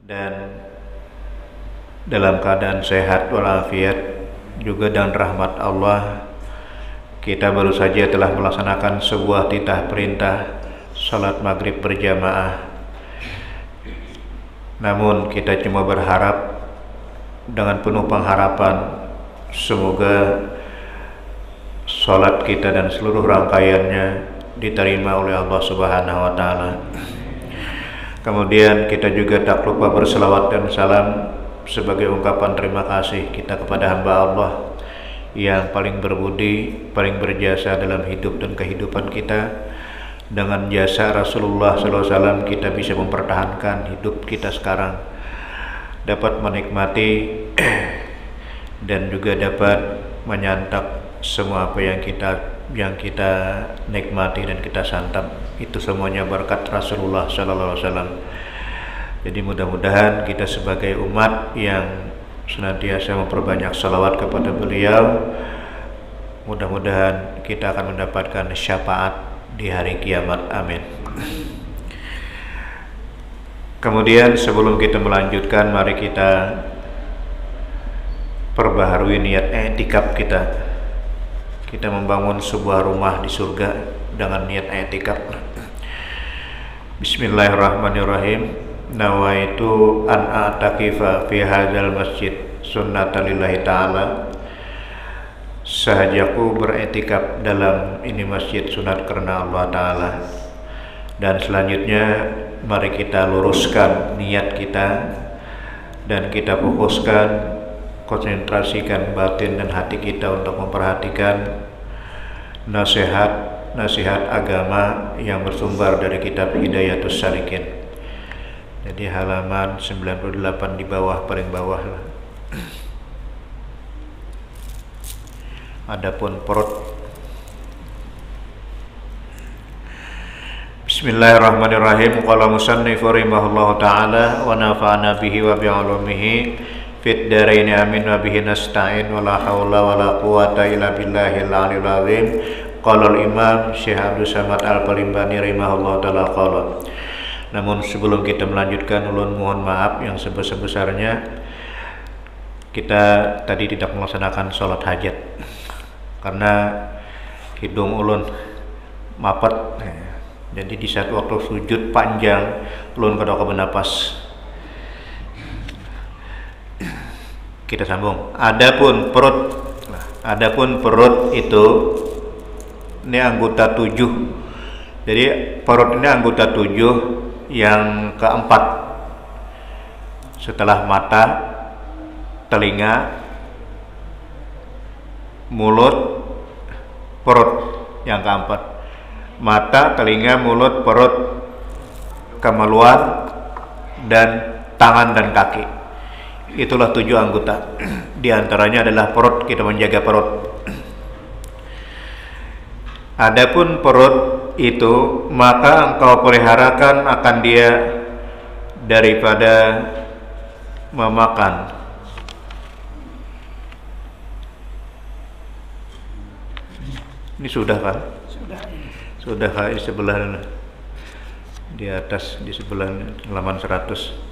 dan dalam keadaan sehat walafiat juga dan rahmat Allah, kita baru saja telah melaksanakan sebuah titah perintah salat maghrib berjamaah. Namun kita cuma berharap dengan penuh pengharapan semoga salat kita dan seluruh rangkaiannya diterima oleh Allah Subhanahu wa taala. Kemudian kita juga tak lupa berselawat dan salam sebagai ungkapan terima kasih kita kepada hamba Allah yang paling berbudi, paling berjasa dalam hidup dan kehidupan kita. Dengan jasa Rasulullah SAW kita bisa mempertahankan hidup kita sekarang, dapat menikmati dan juga dapat menyantap semua apa yang kita nikmati dan kita santap. Itu semuanya berkat Rasulullah SAW. Jadi mudah-mudahan kita sebagai umat yang senantiasa memperbanyak salawat kepada beliau, mudah-mudahan kita akan mendapatkan syafaat di hari kiamat. Amin. Kemudian sebelum kita melanjutkan, mari kita perbaharui niat i'tikaf kita. Kita membangun sebuah rumah di surga dengan niat i'tikaf. Bismillahirrahmanirrahim. Nawaitu an a'takifa fi hadzal masjid sunnatan lillahi ta'ala. Sahajaku beriktikaf dalam ini masjid sunat karena Allah Ta'ala. Dan selanjutnya mari kita luruskan niat kita dan kita fokuskan, konsentrasikan batin dan hati kita untuk memperhatikan nasihat agama yang bersumber dari kitab Hidayatus Salikin. Jadi halaman 98 di bawah, paling bawah lah. Adapun perut. Bismillahirrahmanirrahim. Qala musannifu rahimahullahu ta'ala wa nafa'ana bihi wa bi'ulumihi fid dharain amin wa bihi nasta'in wa la haula wa la quwata illa billahil aliyil azim. Qala al-imam Syekh Abdul Samad Al-Palimbani rahimahullahu ta'ala qala. Namun sebelum kita melanjutkan, ulun mohon maaf yang sebesar-besarnya kita tadi tidak melaksanakan sholat hajat karena hidung ulun mapet. Jadi di saat waktu sujud panjang ulun kada bernapas. Kita sambung. Adapun perut itu ini anggota 7. Jadi perut ini anggota 7 yang keempat setelah mata, telinga, mulut, perut. Yang keempat mata, telinga, mulut, perut, kemaluan, dan tangan dan kaki. Itulah 7 anggota. Di antaranya adalah perut, kita menjaga perut. Adapun perut itu maka engkau peliharakan akan dia daripada memakan. Ini sudah kan? Sudah di sebelah, di atas, di sebelah halaman 100.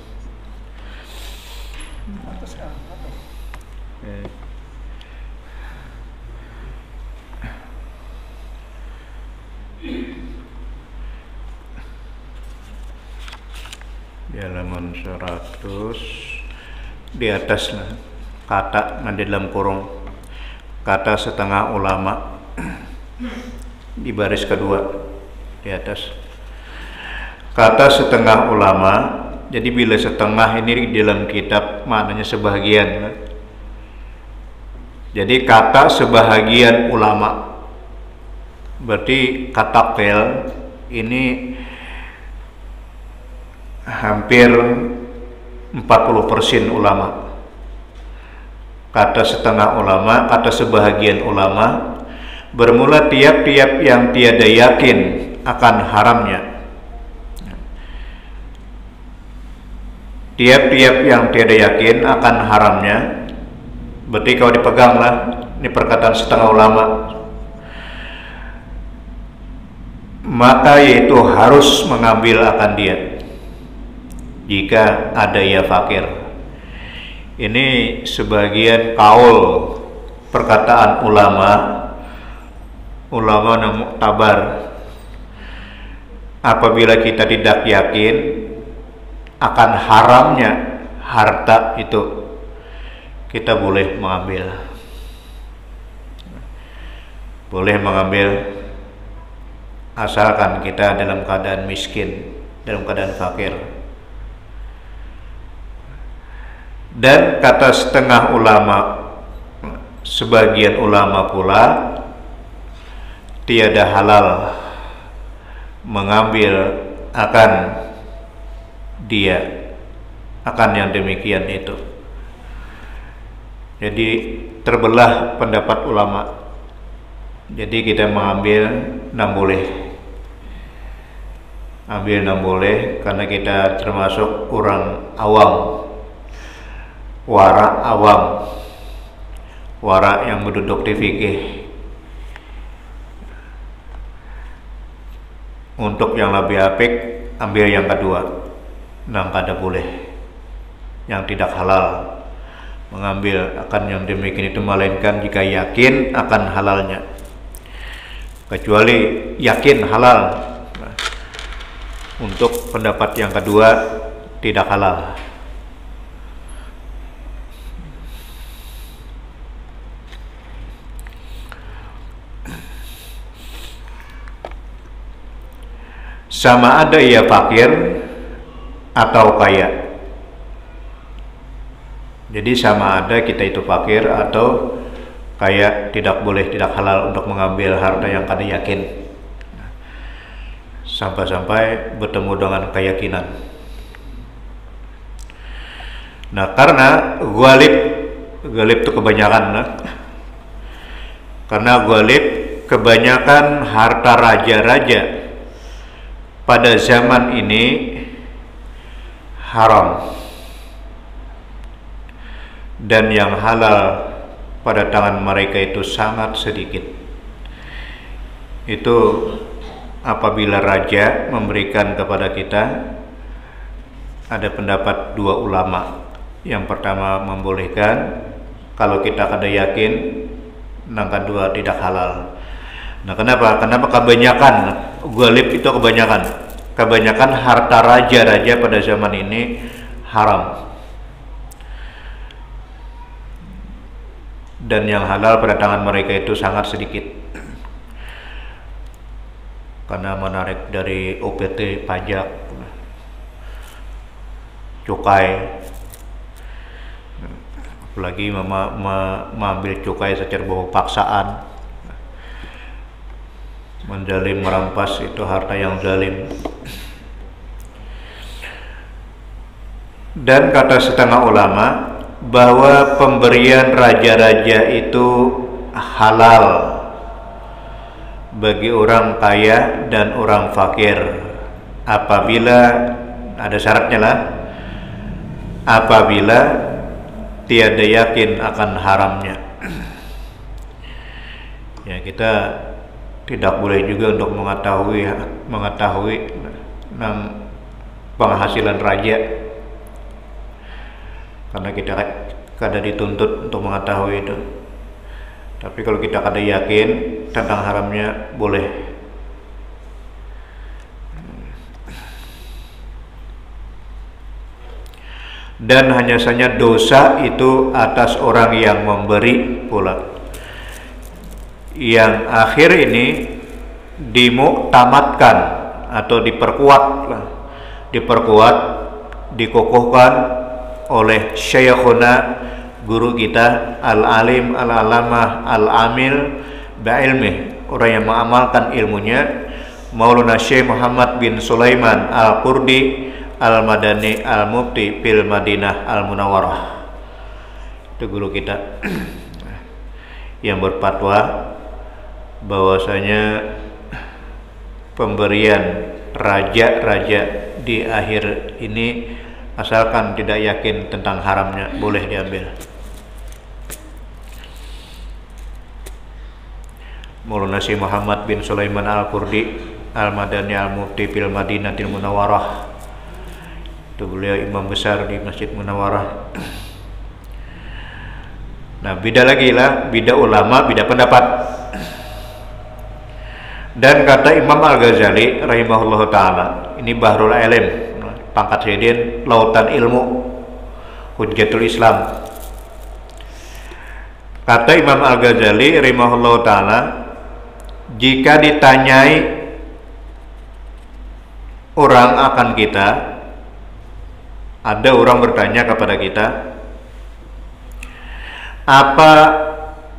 Di halaman 100 di atas kata di dalam kurung kata setengah ulama di baris kedua di atas kata setengah ulama. Jadi bila setengah ini di dalam kitab maknanya sebahagian. Jadi kata sebahagian ulama berarti kata pel ini hampir 40% ulama. Kata setengah ulama, kata sebahagian ulama bermula tiap-tiap yang tiada yakin akan haramnya. Tiap-tiap yang tiada yakin akan haramnya, berarti kalau dipeganglah, ini perkataan setengah ulama, maka yaitu harus mengambil akan dia. jika ada ia fakir. Ini sebagian kaul perkataan ulama muktabar. Apabila kita tidak yakin akan haramnya harta itu, kita boleh mengambil asalkan kita dalam keadaan miskin, dalam keadaan fakir. Dan kata setengah ulama, sebagian ulama pula, tiada halal mengambil akan yang demikian itu. Jadi terbelah pendapat ulama. Jadi kita mengambil enam boleh karena kita termasuk orang awam, wara yang berduduk di fikih. Untuk yang lebih apik ambil yang kedua, kada boleh, yang tidak halal mengambil akan yang demikian itu, melainkan jika yakin akan halalnya. Kecuali yakin halal, untuk pendapat yang kedua tidak halal. Sama ada ia fakir atau kaya. Jadi sama ada kita itu fakir atau kaya, tidak halal untuk mengambil harta yang kada yakin, sampai bertemu dengan keyakinan. Nah, karena ghalib itu kebanyakan, karena ghalib kebanyakan harta raja-raja pada zaman ini haram, dan yang halal pada tangan mereka itu sangat sedikit. Itu apabila raja memberikan kepada kita, ada pendapat dua ulama. Yang pertama membolehkan kalau kita kada yakin, yang kedua tidak halal. Nah, kenapa kebanyakan ghalib itu kebanyakan harta raja-raja pada zaman ini haram, dan yang halal pada tangan mereka itu sangat sedikit, karena menarik dari OPT, pajak, cukai, apalagi mengambil cukai secara bawa paksaan, menzalim, merampas, itu harta yang zalim. Dan kata setengah ulama bahwa pemberian raja-raja itu halal bagi orang kaya dan orang fakir, apabila ada syaratnya lah, apabila tiada yakin akan haramnya. Ya, kita tidak boleh juga untuk mengetahui penghasilan raja, karena kita kada dituntut untuk mengetahui itu. Tapi kalau kita kada yakin tentang haramnya, boleh. Dan hanya saja dosa itu atas orang yang memberi pula. Yang akhir ini dimuktamadkan atau dikokohkan oleh Syekhuna, guru kita, al-alim al-alamah al-amil ba'ilmih, orang yang mengamalkan ilmunya, Maulana Syekh Muhammad bin Sulaiman al-Qurdi al-Madani al-Mufti fil Madinah al-Munawwarah. Itu guru kita yang berfatwa bahwasanya pemberian raja-raja di akhir ini, asalkan tidak yakin tentang haramnya, boleh diambil. Maulana Syekh Muhammad bin Sulaiman al-Qurdi al-Madani al-Mufti fil Madinatil Munawwarah, Itu beliau imam besar di Masjid Munawwarah. Nah, beda lagi lah, beda ulama, beda pendapat. Dan kata Imam Al-Ghazali rahimahullah ta'ala, ini Bahrul Ilm, pangkat Sayyidin, lautan ilmu, Hujjatul Islam. Kata Imam Al-Ghazali rahimahullah ta'ala, jika ditanyai orang akan kita, ada orang bertanya kepada kita, apa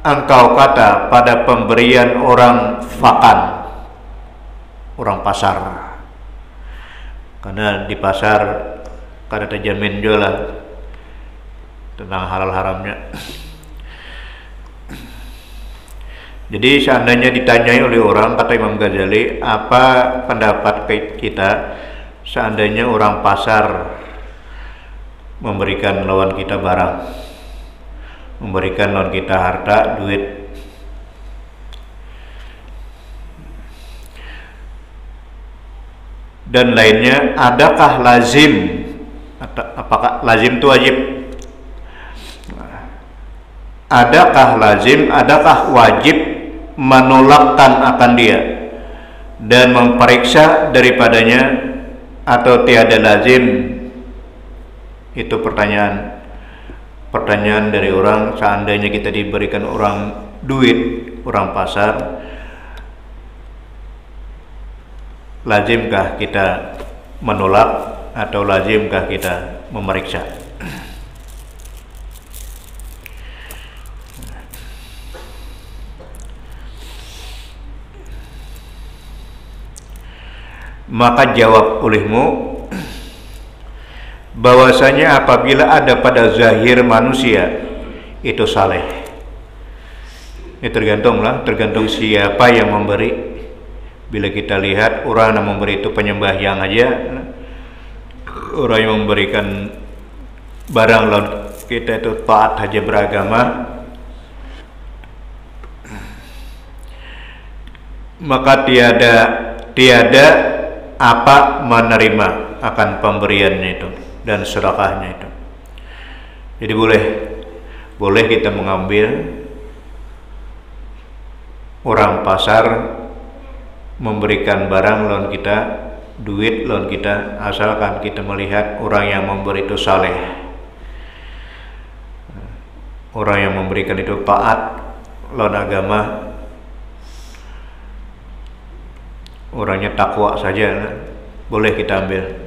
engkau kata pada pemberian orang fakan, orang pasar? Karena di pasar kada terjamin jualan tentang halal haramnya. Jadi seandainya ditanyai oleh orang, kata Imam Ghazali, apa pendapat kita seandainya orang pasar memberikan lawan kita barang, memberikan lawan kita harta, duit, dan lainnya, adakah lazim, apakah lazim itu wajib? Adakah lazim, adakah wajib menolakkan akan dia dan memperiksa daripadanya, atau tiada lazim? Itu pertanyaan dari orang. Seandainya kita diberikan orang duit, orang pasar, lazimkah kita menolak atau lazimkah kita memeriksa? Maka jawab olehmu bahwasanya apabila ada pada zahir manusia itu saleh. Ini tergantung siapa yang memberi. Bila kita lihat orang yang memberi itu penyembahyang aja, orang yang memberikan barang lawan kita itu taat aja beragama, maka tiada apa menerima akan pemberiannya itu dan sedekahnya itu. Jadi boleh kita mengambil orang pasar memberikan barang lawan kita, duit lawan kita, asalkan kita melihat orang yang memberi itu saleh, orang yang memberikan itu taat lawan agama, orangnya takwa saja, boleh kita ambil.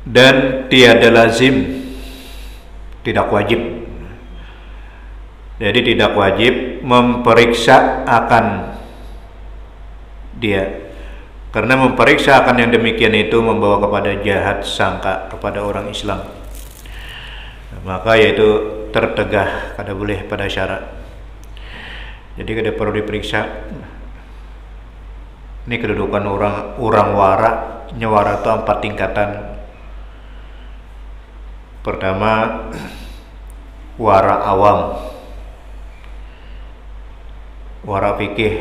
Dan tiada lazim, tidak wajib. Jadi tidak wajib memperiksa akan dia, karena memperiksa akan yang demikian itu membawa kepada jahat sangka kepada orang Islam. Maka yaitu tertegah kada boleh pada syarat. Jadi kada perlu diperiksa. Ini kedudukan orang wara. Nyawara itu 4 tingkatan. Pertama, wara awam, wara fikih.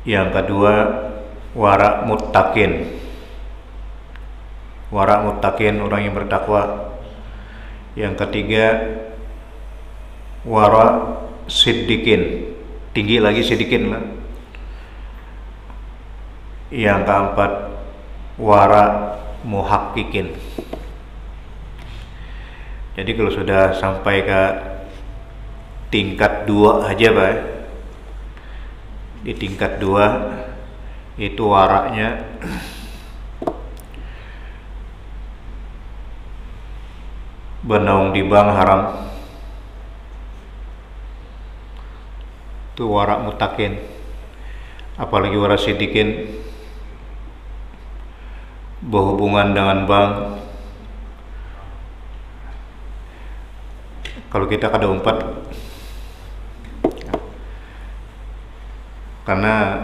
Yang kedua, wara muttaqin. Wara muttaqin, orang yang bertakwa. Yang ketiga, wara siddiqin, tinggi lagi siddiqin lah. Yang keempat, wara muhaqqiqin. Jadi kalau sudah sampai ke tingkat 2 aja Pak, di tingkat 2 itu waraknya benaung di bank haram, itu warak mutakin. Apalagi warak sidikin, berhubungan dengan bank. Kalau kita kada umpat, karena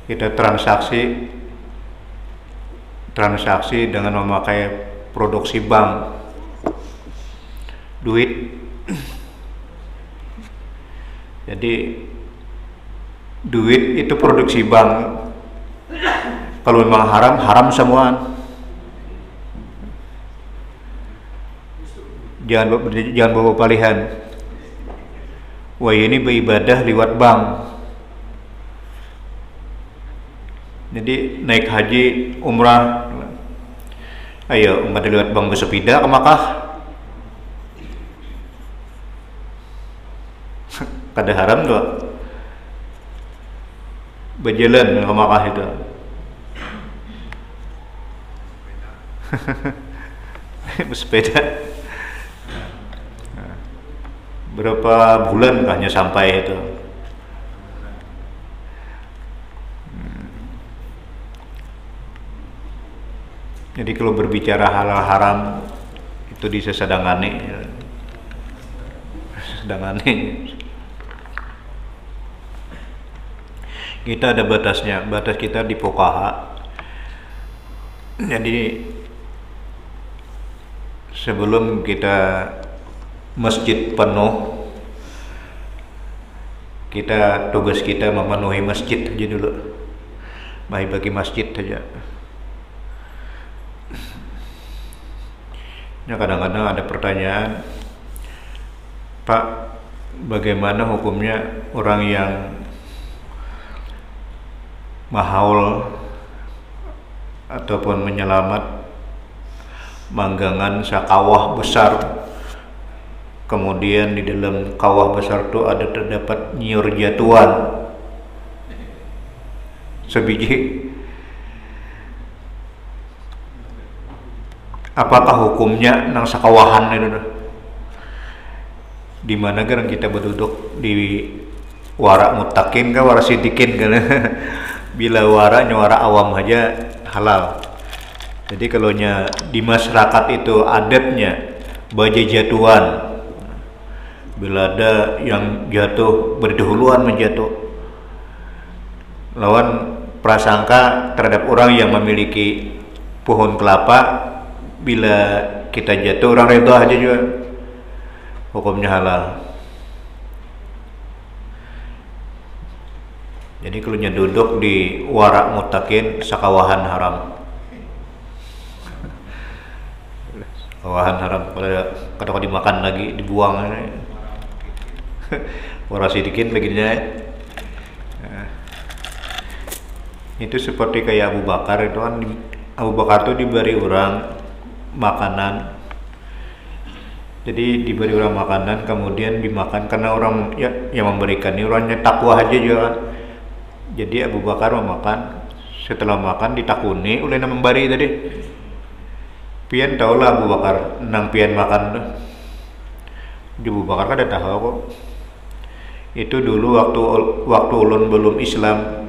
kita transaksi dengan memakai produksi bank, duit Jadi duit itu produksi bank. Kalau memang haram, haram semua. Jangan bawa palihan. Wah, ini beribadah lewat bank. Jadi naik haji, umrah, ayo umat lewat bank bersepeda ke Makkah. Kada haram tuh. Berjalan ke Makkah itu. Bersepeda. Berapa bulan hanya sampai itu. Jadi kalau berbicara halal haram itu disesadangane. Sedangane. Kita ada batasnya, batas kita di fuqaha. Jadi sebelum kita masjid penuh, tugas kita memenuhi masjid aja dulu. Baik bagi masjid saja. Ya, kadang-kadang ada pertanyaan, Pak, bagaimana hukumnya orang yang mahaul ataupun menyelamat manggangan sakawah besar, kemudian di dalam kawah besar itu ada terdapat nyiur jatuhan sebiji. Apakah hukumnya nang sakawahan itu? Di mana kan kita berduduk di wara mutakin kan, wara sidikin kan. Bila wara nyuara awam aja halal. Jadi kalau di masyarakat itu adatnya baja jatuhan. Bila ada yang jatuh berdahuluan menjatuh, lawan prasangka terhadap orang yang memiliki pohon kelapa, bila kita jatuh orang reda aja juga, hukumnya halal. Jadi kalau duduk di warak mutakin, sakawahan haram. Sakawahan haram. Kalau dimakan lagi, dibuang. Warak sidikin begini. Itu seperti kayak Abu Bakar itu kan. Abu Bakar itu diberi orang makanan. Jadi diberi orang makanan, kemudian dimakan karena orang yang memberikan ini orangnya takwa aja juga kan. Jadi Abu Bakar memakan, setelah makan ditakuni oleh yang memberi tadi. Pian tahulah Abu Bakar nang pian makan tuh. Di Abu Bakar kan ada tahu kok. Itu dulu waktu ulun belum Islam,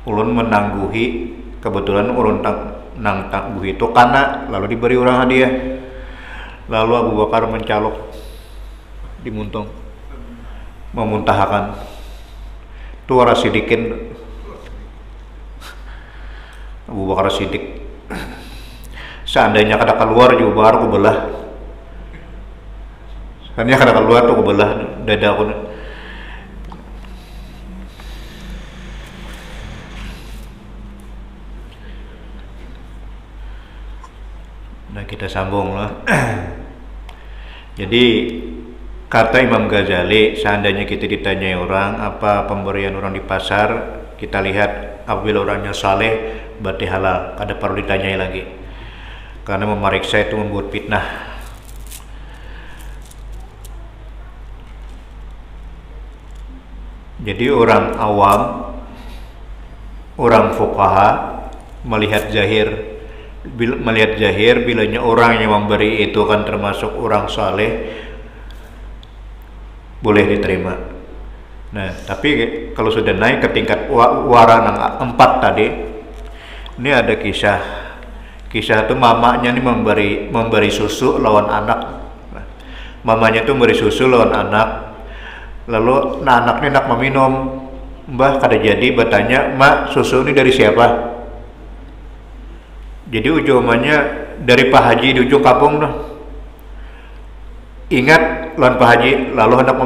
ulun menangguhi, kebetulan ulun nang tangguhi itu karena lalu diberi orang hadiah. Lalu Abu Bakar mencalok di muntung, memuntahkan. Itu orang sidikin Abu Bakar sidik. Seandainya kada keluar juga baru aku belah. Seandainya kada keluar tuh aku belah dada aku. Nah, kita sambung lah. Jadi kata Imam Ghazali, seandainya kita ditanyai orang apa pemberian orang di pasar, kita lihat apabila orangnya saleh berarti halal, kada perlu ditanyai lagi. Karena memeriksa itu membuat fitnah. Jadi orang awam, orang fuqaha melihat zahir, bilanya orang yang memberi itu kan termasuk orang saleh, boleh diterima. Nah, tapi kalau sudah naik ke tingkat wara nang 4 tadi, ini ada kisah itu mamanya ini memberi susu lawan anak. Nah, mamanya itu memberi susu lawan anak, lalu anaknya nak meminum, mbah kada jadi, bertanya, mak susu ini dari siapa? Jadi ujumannya dari Pak Haji di ujung kampung dah. ingat lawan Pak Haji, lalu hendak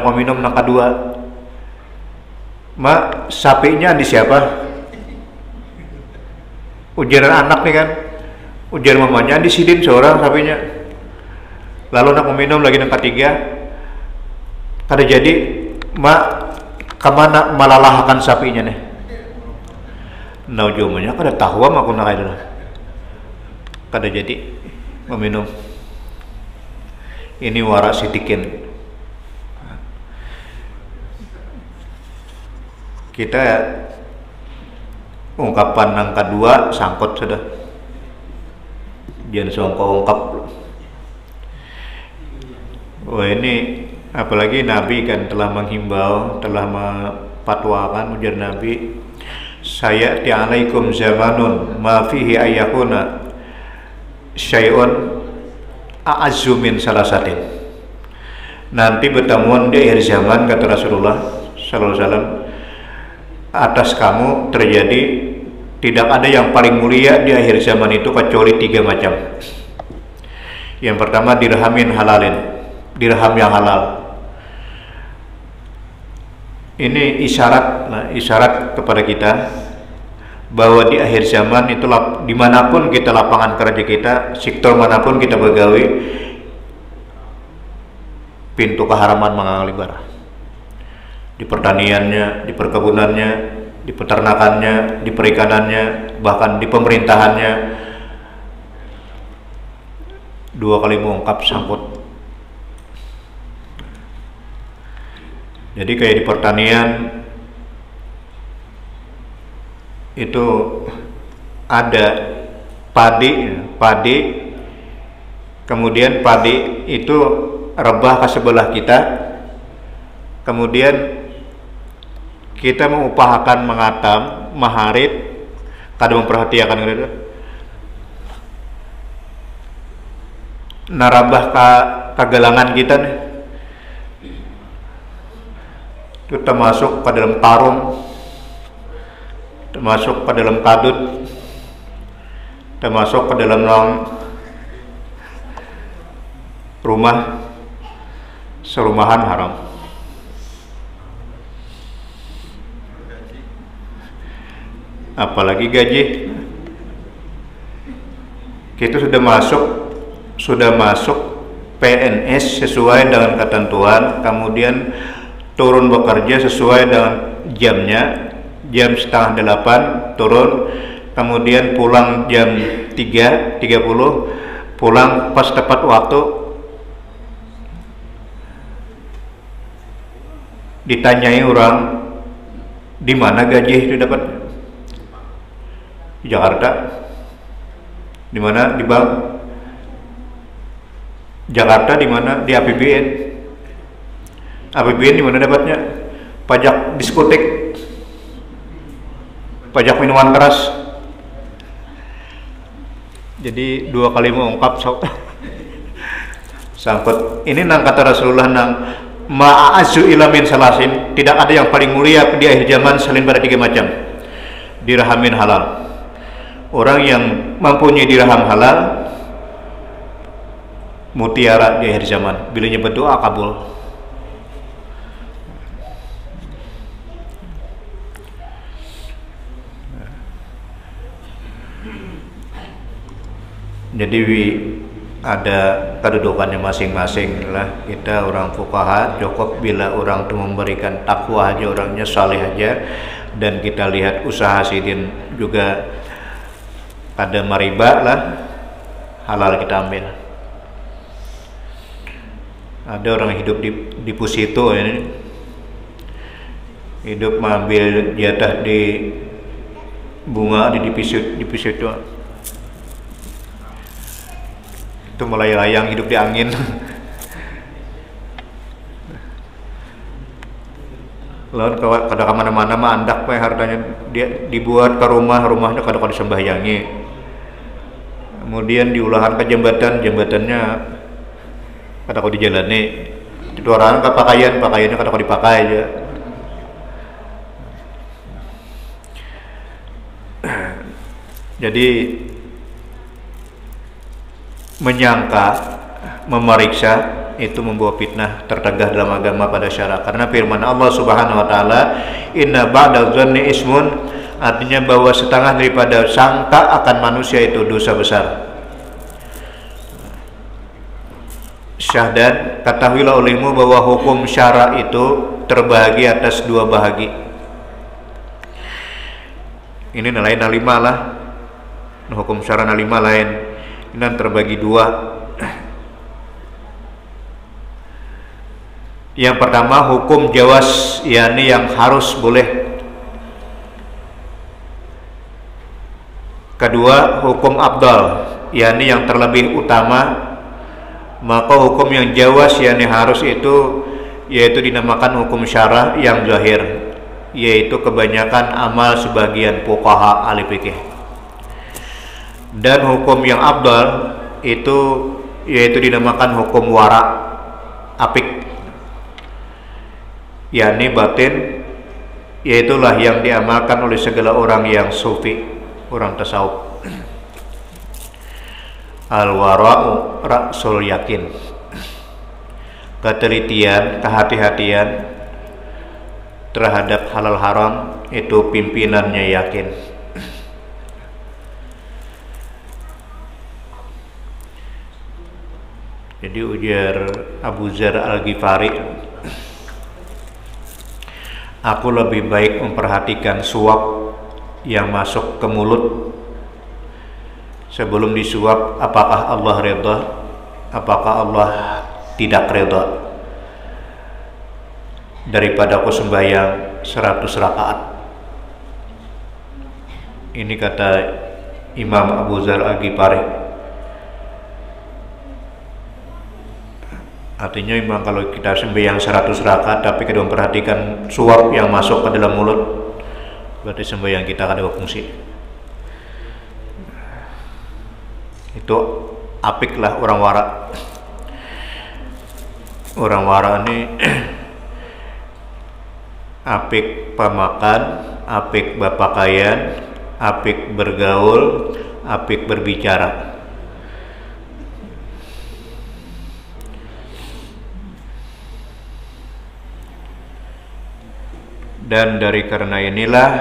meminum nang kedua. Ma, sapinya di siapa? Ujaran anak nih kan, ujar mamanya di sidin seorang sapinya. Lalu nak meminum lagi yang ketiga, kada jadi, mak kemana malalahkan sapinya nih? Nah ujungnya kada tahu aku nak itu, kada jadi meminum. Ini warak sitikin. Kita ungkapan yang kedua sangkut sudah, jangan songko ungkap. Wah ini apalagi Nabi kan telah menghimbau, telah mempatwakan, ujar Nabi, saya ti'alaikum zamanun ma fihi ayyakuna syai'un a'azzu min salasatin. Nanti bertemuan di akhir zaman, kata Rasulullah sallallahu alaihi wasallam, atas kamu terjadi tidak ada yang paling mulia di akhir zaman itu kecuali 3 macam. Yang pertama dirhamin halalin, dirham yang halal. Ini isyarat kepada kita bahwa di akhir zaman itu dimanapun kita lapangan kerja kita, sektor manapun kita begawi, pintu keharaman mengalibara. Di pertaniannya, di perkebunannya, di peternakannya, di perikanannya, bahkan di pemerintahannya. 2 kali mengungkap sangkut. Jadi kayak di pertanian itu ada padi, kemudian padi itu rebah ke sebelah kita, kemudian kita mengupayakan mengatam, maharit, kada memperhatikan gitu. Narabah ke gelangan kita nih. Itu termasuk ke dalam tarung, termasuk ke dalam kadut, termasuk ke dalam rumah, serumahan haram. Apalagi gaji, kita sudah masuk PNS sesuai dengan ketentuan, kemudian turun bekerja sesuai dengan jamnya, jam 7:30 turun, kemudian pulang jam 3:30, pulang pas tepat waktu. Ditanyai orang, di mana gaji itu dapat? Di Jakarta. Di mana? Di bank. Jakarta di mana? Di APBN. APBN di mana dapatnya? Pajak diskotik, pajak minuman keras. Jadi 2 kali mengungkap sangkut. Ini nang kata Rasulullah nang ma'azu ilamin salasin, tidak ada yang paling mulia di akhir zaman selain pada 3 macam. Dirhamin halal. Orang yang mempunyai dirham halal mutiara di akhir zaman, bilanya berdoa kabul. Jadi ada kedudukannya masing-masing lah. Kita orang fuqaha cukup bila orang itu memberikan takwa aja, orangnya saleh aja, dan kita lihat usaha sidin juga ada mariba lah, halal kita ambil. Ada orang hidup di pusito ini, hidup mengambil jatah di bunga di pusito. Itu melayang hidup di angin. Lalu kada kemana-mana mah andak pe hartanya dia dibuat ke rumahnya kada disembahyangi. Kemudian diulahan ke jambatannya kada kau dijalani. Itu orang ke pakaiannya kada kau dipakai aja. Jadi menyangka memeriksa itu membawa fitnah tertegah dalam agama pada syarak. Karena firman Allah Subhanahu wa taala, "Inna ba'da dzanni ismun", artinya bahwa setengah daripada sangka akan manusia itu dosa besar. Syahdan, ketahuilah olehmu bahwa hukum syara itu terbagi atas dua bahagi. Ini lain lima lah. Hukum syara lima lain. Ini terbagi dua. Yang pertama hukum jawas, yakni yang harus boleh. Kedua hukum abdal, yakni yang terlebih utama. Maka hukum yang jawas, yakni harus itu, yaitu dinamakan hukum syara yang zahir, yaitu kebanyakan amal sebagian fuqaha ahli fikih. Dan hukum yang abdal itu yaitu dinamakan hukum wara, apik, yakni batin, yaitulah yang diamalkan oleh segala orang yang sufi, orang tasawuf. Al-wara'u ra'sul yakin, ketelitian, kehati-hatian terhadap halal haram itu pimpinannya yakin. Jadi ujar Abu Dzar Al-Ghifari, aku lebih baik memperhatikan suap yang masuk ke mulut sebelum disuap apakah Allah redha, apakah Allah tidak redha, daripada aku sembahyang 100 rakaat. Ini kata Imam Abu Dzar Al-Ghifari. Artinya memang kalau kita sembahyang 100 rakaat tapi kita memperhatikan suap yang masuk ke dalam mulut, berarti sembahyang kita ada fungsi. Itu apik lah orang wara. Orang wara ini apik pemakan, apik berpakaian, apik bergaul, apik berbicara. Dan dari karena inilah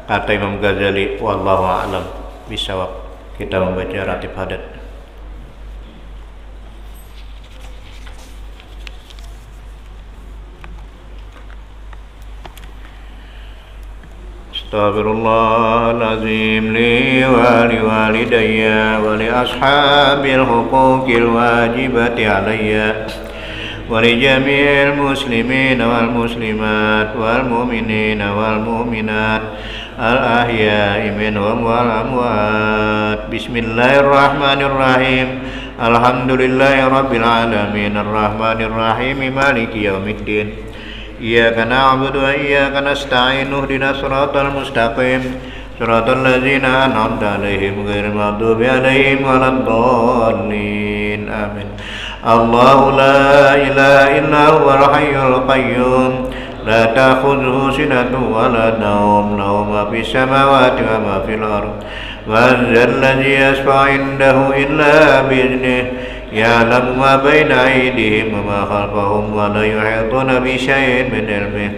kata Imam Ghazali, wallahu a'lam bishawab, kita membaca ratib hadat. Astaghfirullahaladzim li wa li walidayya wa li ashabil huquqil wajibati alayya ولجميع المسلمين والمسلمات والمؤمنين والمؤمنات الأحياء منهم والأموات. بسم الله الرحمن الرحيم. الحمد لله رب العالمين الرحمن الرحيم مالك يوم الدين. إياك نعبد وإياك نستعين اهدنا الصراط المستقيم صراط الذين أنعمت عليهم غير المغضوب عليهم ولا الضالين. آمين. الله لا إله إلا هو الحي القيوم لا تأخذه سنة ولا نوم له ما في السماوات وما في الأرض من ذا الذي يشفع عنده إلا بإذنه يعلم ما بين أيديهم وما خلفهم ولا يحيطون بشيء من علمه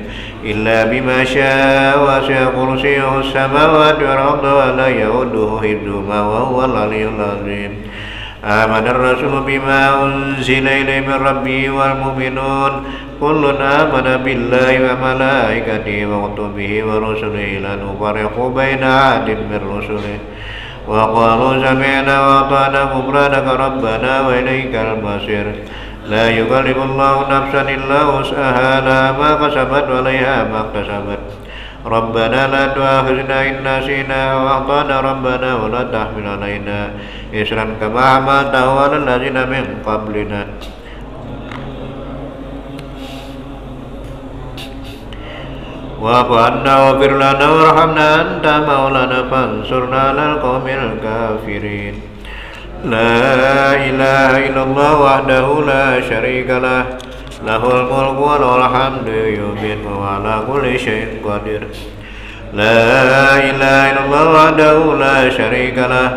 إلا بما شاء وسع كرسيه السماوات والأرض ولا يؤوده حفظهما وهو العلي العظيم. آمن الرسول بما أنزل إليه من ربه والمؤمنون كل آمن بالله وملائكته وكتبه ورسله لا نفرق بين أحد من رسله وقالوا سمعنا وأطعنا غفرانك ربنا وإليك المصير. لا يكلف الله نفسا إلا وسعها لها ما كسبت وعليها ما اكتسبت. ربنا لا تؤاخذنا إن نسينا وأخطأنا ربنا ولا تحمل علينا إصرا كما حملته على الذين من قبلنا. واعف عنا واغفر لنا وارحمنا أنت مولانا فانصرنا على القوم الكافرين. لا إله إلا الله وحده لا شريك له له الملك وله الحمد يميت وهو على كل شيء قدير. لا إله إلا الله وحده لا شريك له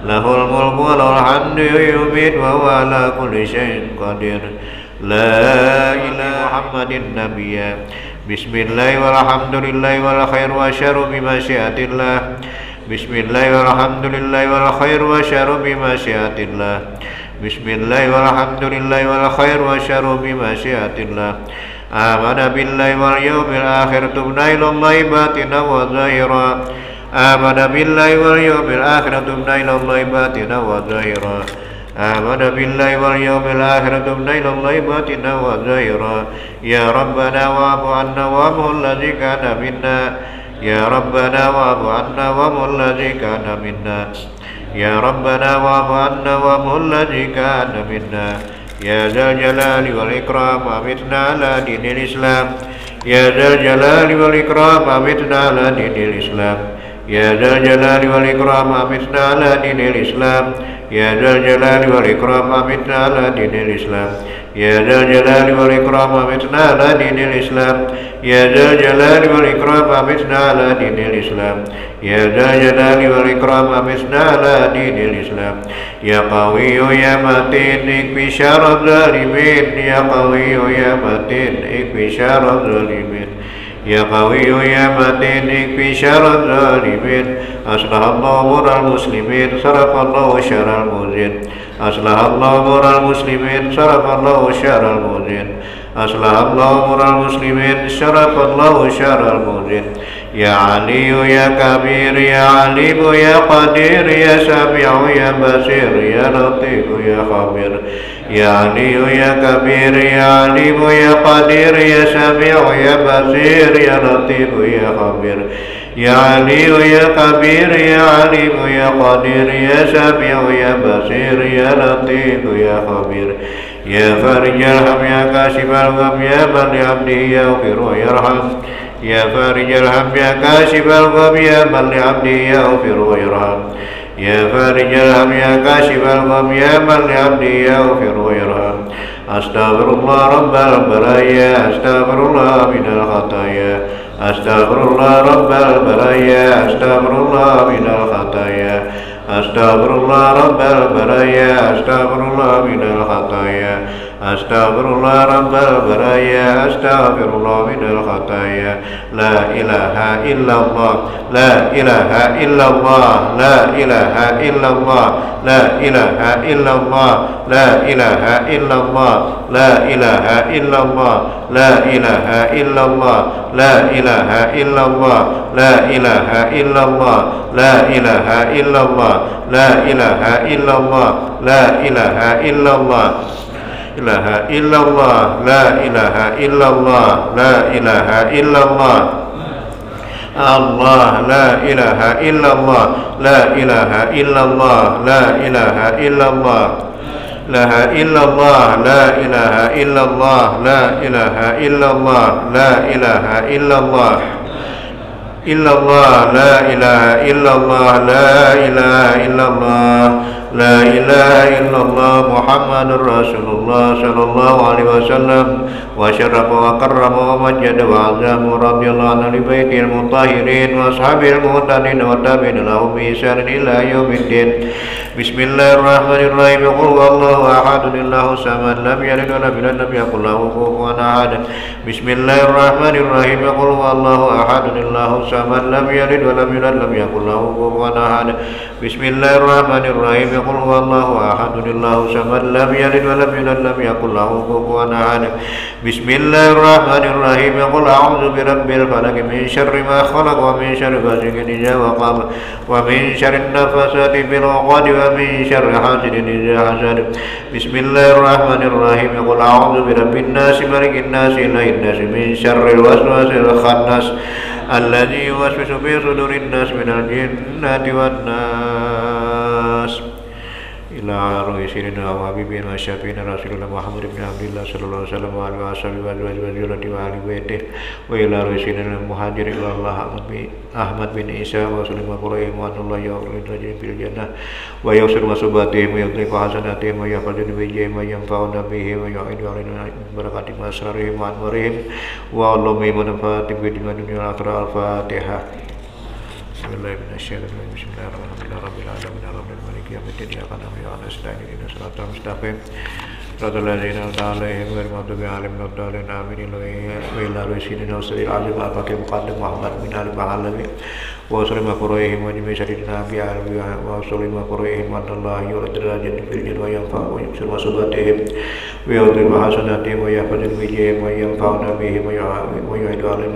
lahul mulku wa lahul hamdu yuhyi wa huwa ala kulli syai'in qadir. La ilaha Muhammadin nabiyya. Bismillah walhamdulillah wal khair wa syarru bi masyiatillah. Bismillah walhamdulillah wal khair wa syarru bi masyiatillah. Bismillah walhamdulillah wal khair wa syarru bi masyiatillah. Amana billahi wal yawmil akhir tubna ilallahi batina wa zahira. Amana billahi wal yawmil akhir tubna ilallahi batina wa zahira. Amana billahi wal yawmil akhir tubna ilallahi batina wa zahira. Ya Rabbana wa'fu anna wa'fu alladhi kana minna. Ya Rabbana wa'fu anna wa'fu alladhi kana minna. Ya Rabbana wa'fu anna wa'fu alladhi kana minna. Ya Dzal Jalali wal Ikram amitna ala dinil Islam. Ya Dzal Jalali wal Ikram amitna ala dinil Islam. Ya Dzal Jalali wal Ikram amitna ala dinil Islam. Ya Dzal Jalali wal Ikram amitna ala dinil Islam. Ya Dzal Jalali wal Ikram amitna ala dinil Islam. Ya Dzal Jalali wal Ikram amitna ala dinil Islam. Ya Dzal Jalali wal Ikram amitna ala dinil Islam. Ya Qawiyyu ya Matin ikfi syarra zalimin. Ya Qawiyyu ya Matin ikfi syarra zalimin. Ya Qawiyyu ya Matin ikfi syarra zalimin. Aslahallahu mural muslimin, sarafallahu syarral muzin. Aslahallahu mural muslimin, sarafallahu syarral muzin. Aslahallahu mural muslimin, sarafallahu syarral muzin. Ya Aliyu ya Kabir, ya Alimu ya Qadir, ya Sami'u ya Basir, ya Latifu ya Khabir. Ya Aliyu ya Kabir, ya Alimu ya Qadir, ya Sami'u ya Basir, ya Latifu ya Khabir. Ya Aliyu ya Kabir, ya Alimu ya Qadir, ya Sami'u ya Basir, ya Latifu ya Khabir. Ya Farijal Ham ya Kashifal Gham, ya Man li abdihi yaghfir wa yarham. Ya Farijal Ham ya Kashifal Gham, ya Man li abdihi yaghfir wa yarham. Ya Farijal Ham ya Kashifal Gham, ya Man li abdihi yaghfir wa yarham. Astaghfirullah rabbal baraya, astaghfirullah minal khataya. Astaghfirullah rabbal baraya, astaghfirullah minal khataya. Astaghfirullah rabbal baraya, astaghfirullah minal khataya. Astaghfirullah rabbal baraya, astaghfirullah minal khataya. La ilaha illallah, la ilaha illallah, la ilaha illallah, la ilaha illallah, la ilaha illallah, la ilaha illallah, la ilaha illallah, la ilaha illallah, la ilaha illallah, la ilaha illallah, la ilaha illallah, la ilaha illallah. Ilaha illallah, la ilaha illallah, la ilaha illallah. Allah, la ilaha illallah, la ilaha illallah, la ilaha illallah. La illallah, la ilaha illallah, la ilaha illallah, la ilaha illallah. Illallah, la ilaha illallah, la ilaha illallah. La ilaha illallah Muhammadur Rasulullah sallallahu alaihi wasallam. Wa syarrafa wa karrama wa majjada wa azama radhiyallahu anhu li baitil mutahhirin wa ashabil muhtadin wa tabi'in lahum bi ihsan ila yaumiddin. Bismillahirrahmanirrahim. Qul huwallahu ahad, Allahu samad, lam yalid wa lam yulad, lam yakul lahu kufuwan ahad. Bismillahirrahmanirrahim. Qul huwallahu ahad, Allahu samad, lam yalid wa lam yulad, lam yakul lahu kufuwan ahad. Bismillahirrahmanirrahim. Qul huwallahu ahad, Allahu samad, lam yalid wa lam yulad, lam yakul lahu kufuwan ahad. Bismillahirrahmanirrahim. Qul a'udzu birabbil falaq min syarri ma khalaq wa min syarri ghasiqin idza waqab wa min syarri nafasati fil 'uqad wa min syarri hasidin idza hasad. Bismillahirrahmanirrahim. Qul a'udzu birabbin nas malikin nas ilahin nas min syarril waswasil khannas alladzi yuwaswisu fi sudurin nas minal jinnati wan nas. Ila ruhi sirina wa habibina wa syafiina Rasulullah Muhammad ibn Abdillah sallallahu alaihi wasallam wa alihi wa ahli baitih wa ila ruhi sirina muhajirin Allah Ahmad bin Isa wa sallim wa qura'im wa Allah ya Allah rajin bil jannah wa yusir wa subatihim wa yudhiqu hasanatihim wa yaqadun bi jayyin wa yanfa'una bihi wa yu'idu alaina barakati masrarihim wa anwarihim wa allumi manfaati bi dunya wal akhirah. Al-Fatihah. Bismillahirrahmanirrahim. Bismillahirrahmanirrahim. Rabbil alamin. مالك يوم الدين إياك نعبد وإياك نستعين اهدنا الصراط المستقيم صراط الذين أنعمت عليهم غير المغضوب عليهم ولا الضالين آمين وإلى رسولنا وسيد العظيم أبا بكر مقدم محمد بن علي بعلوي وسلم قريهم وجميع سيدنا بعلوي وسلم قريهم أن الله يرد درجات في الجنة وينفع ويكسر مصيبتهم ويضرب حسناتهم ويحفظ بهم وينفعنا بهم ويعيد عليهم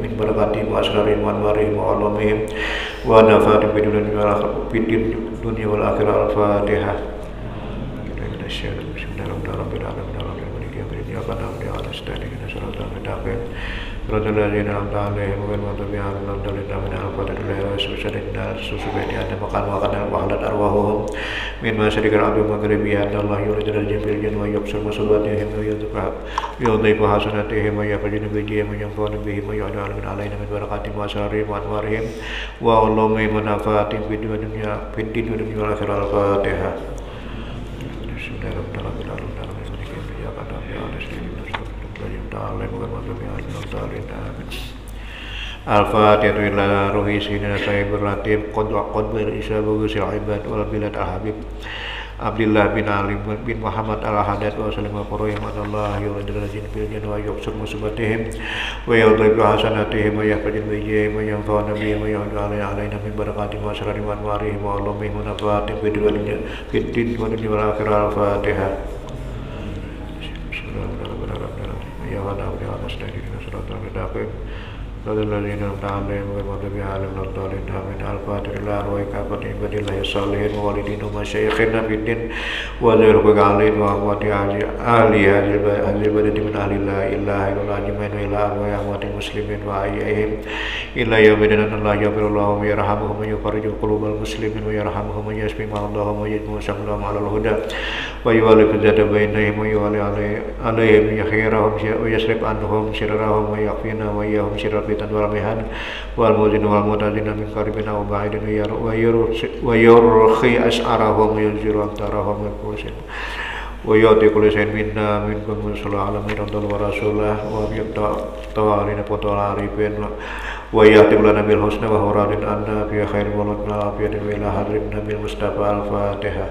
من بركاتهم وأسرارهم وأنوارهم وعلومهم ونفعهم في الدنيا والآخرة. الفاتحة. بسم الله الرحمن الرحيم مالك يوم الدين إياك نعبد وإياك نستعين اهدنا الصراط المستقيم صراط الذين أنعمت عليهم غير المغضوب عليهم ولا الضالين آمين. الفاتحة. وسجدنا سجود أن مكان وحلت أرواحهم من مشرق الأرض ومغربها أن الله يولد الجن في الجن ويكسر مصيباتهم ويضيف حسناتهم ويفجر بهم وينفعون بهم ويعلن علينا من بركاتهم وأسرارهم وأنوارهم وعلومهم ونفعاتهم في الدين والدنيا والآخرة. الفاتحة. Al-Fatihah ila ruhi sayyidina sahibur ratib qad bil isabu sil ibad wal bilad al-habib Abdullah bin Ali bin Muhammad al-Haddad wa sallam qurayhim Allah yuridul jin bil jin wa yuksur musibatihim wa yudhib hasanatihim wa yahfazul bijihim wa yanfa'una bihim wa yu'adu alaina min barakatihim wa asrarihim wa anwarihim wa ulumihim wa nafaatihim fid dunya wal akhirah. Al-Fatihah. Ya Allah ya nasta'inu siratal mustaqim الذين أنعمت عليهم غير المغضوب عليهم ولا الضالين آمين. الفاتحة إلى أرواح كافة عباد الله الصالحين ووالدين ومشايخنا في الدين وذرهم عليهم وأموات أهل هذه البلد من أهل لا إله إلا الله أجمعين وإلى أرواح أموات المسلمين وأحيائهم إلى يوم الدين أن الله يغفر لهم ويرحمهم ويفرج قلوب المسلمين ويرحمهم ويشفي مرضاهم ويجمع شملهم على الهدى ويؤلف ذات بينهم ويولي عليهم خيرهم ويصرف عنهم شررهم ويكفينا وإياهم شر الفتن والمحن والمؤذن والمعتدين من قريب أو بعيد ويرخي أسعارهم وينزل أمطارهم ويفوزهم ويعطي كل شيء منا منكم صلى الله عليه وسلم ورسوله ويبدأ طوالين بطول عارفين ويأتي لنا بالحسنى وهو راض عنا في خير ولدنا عافية وإلى حضرة النبي المصطفى. الفاتحة.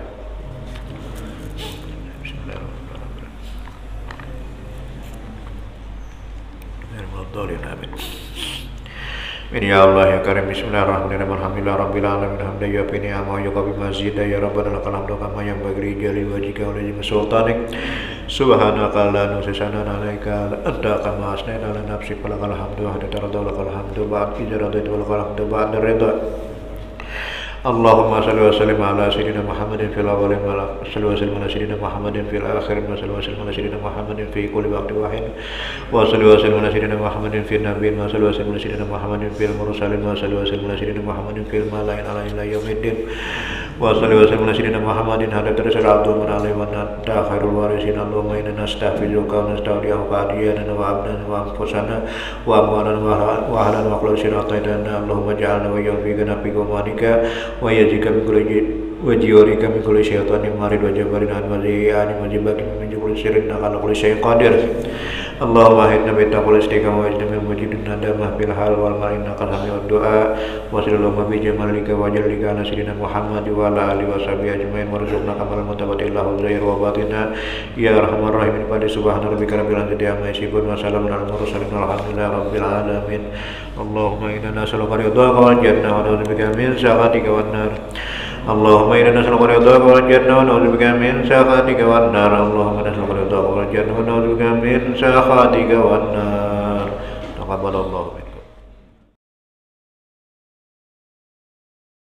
Amin ya Allah ya Karim. Bismillahirrahmanirrahim. Alhamdulillah rabbil alamin hamdan yu'affi ni'amahu wa yuqabi mazida ya rabbana lakal hamdu kama yanbaghi li jalali wajhika wa li sultanik subhanaka la nuhsi sanana alaika anta kama asnaita ala nafsika lakal hamdu wa hatta lakal hamdu ba'd ijradatu wa lakal hamdu ba'da ridha. Allahumma salli wa sallim ala sayyidina Muhammadin fil awwalin wa salli wa sallim ala sayyidina Muhammadin fil akhirin wa salli wa sallim ala sayyidina Muhammadin fi kulli waqtin wahid wa salli wa sallim ala sayyidina Muhammadin fil nabiyyin wa salli wa sallim ala sayyidina Muhammadin fil mursalin wa salli wa sallim ala sayyidina Muhammadin fil malaa'in ala ila yaumiddin wa salli wa sallim ala sayyidina Muhammadin hatta tarsal min alaihi wa anta khairul warisin. Allahumma inna nastaghfiruka wa nasta'dinuka wa adiyana wa abdana wa anfusana wa amwalana wa ahlan wa kullu shay'in ataitana. Allahumma ja'alna wa yuwaffiqna fi qawmanika wa yajika min kulli wajiyurika min kulli syaitanir marid wa jabarin an wajiyani wajibakin min kulli syirin ala kulli syai'in qadir. Allahumma hidna bi taqwal istiqamah wa ijna min wajidin nadamah bil hal wal mal innaka hamid du'a wa sallallahu bi jamalika wa jalika ala sayyidina Muhammad wa ala alihi wa sahbihi ajmain warzuqna kamal mutabatillahu zahir wa batina ya arhamar rahimin. Pada subhana rabbika rabbil izzati amma yasifun wa salamun alal mursalin walhamdulillahi rabbil alamin. Allahumma inna nas'aluka ridhaka wal jannah wa na'udzubika min sakhatika wan nar. Allahumma inna nas'aluka ridhaka wal jannah wa na'udzubika min sakhatika wan nar. Allahumma nas'aluka ridhaka wal jannah wa na'udzubika min sakhatika wan nar. Taqabbalallahu.